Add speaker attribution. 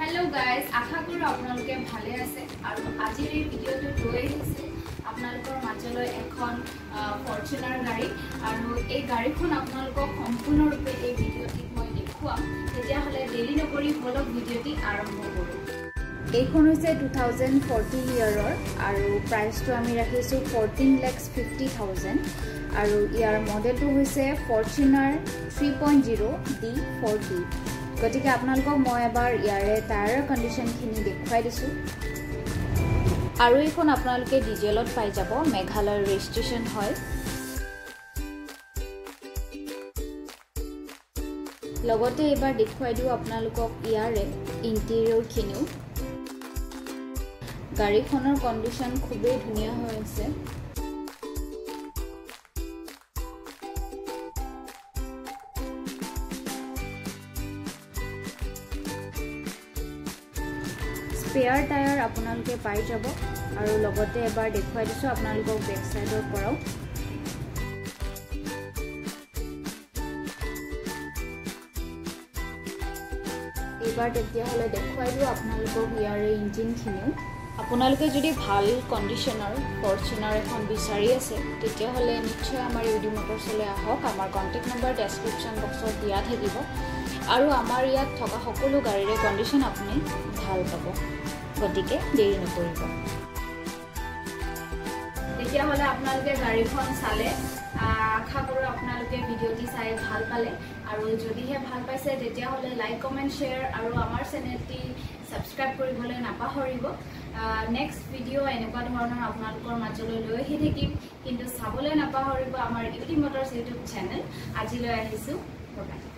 Speaker 1: hello guys आशा करो आपनालोके भाले आछे आरो आजिर এই ভিডিওটো লৈ আহিছে आपनालोকৰ মাজলৈ এখন ফৰচুনাৰ গাড়ী আৰু এই গাড়ীখন आपनालोকক সম্পূৰ্ণৰূপে এই ভিডিওটিত মই দেখুৱাম তেতিয়া হলে দেৰি নকৰি বলক ভিডিওটি আৰম্ভ কৰো এইখন হৈছে 2014 ইয়াৰৰ আৰু প্ৰাইচটো আমি ৰাখিছো 14,50,000 আৰু ইয়াৰ মডেলটো হৈছে ফৰচুনাৰ 3.0 D4D গতিকে আপোনালোকক মই এবাৰ ইয়াৰে টায়াৰৰ কন্ডিশনখিনি দেখুৱাই দিছো আৰু এইখন আপোনালোকে ডিজেলত পাই যাব মেঘালয় ৰেজিষ্ট্ৰেচন হয় লগতে এবাৰ দেখুৱাই দিও আপোনালোকক ইয়াৰে ইন্টেৰিয়ৰ খিনিও গাড়ীখনৰ কন্ডিশন খুবেই ধুনীয়া হৈ আছে स्पेयर टायर आपनालोके पाई যাব আৰু লগতে এবাৰ দেখুৱাই দিছো আপোনালোকক বেক সাইডৰ পৰাও এবাৰ তেতিয়া হলে দেখুৱাই দিও আপোনালোকক ইয়াৰে ইঞ্জিন খিনিও আপোনালোকে যদি ভাল কন্ডিশনৰ ফৰচুনাৰ এখন বিচাৰি আছে তেতিয়া হলে নিশ্চয় আমাৰ ইউডি মটৰছলৈ আহক আমাৰ কন্টাক্ট নম্বৰ ডেসক্ৰিপচন বক্সত দিয়া থাকিব আৰু আমাৰ ইয়াত থকা সকলো গাড়ীৰে কন্ডিশন আপুনি ভাল পাব গতিকে দেৰি নকৰিব তেতিয়া হলে আপোনালোকে গাড়ীখন চালে আশা কৰো আপোনালোকে ভিডিওটি চাই ভাল পালে আৰু যদিহে ভাল পাইছে তেতিয়া হলে লাইক কমেন্ট শেয়াৰ আৰু আমাৰ চেনেলটি সাবস্ক্ৰাইব কৰিবলৈ নাপাহৰিব নেক্সট ভিডিও এনেকুৱা ধৰণৰ আপোনালোকৰ মাজলৈ লৈ আহি থাকিম কিন্তু চাবলৈ নাপাহৰিব আমাৰ ইউডি মটৰছ ইউটিউব চেনেল আজিলৈ আহিছো বাই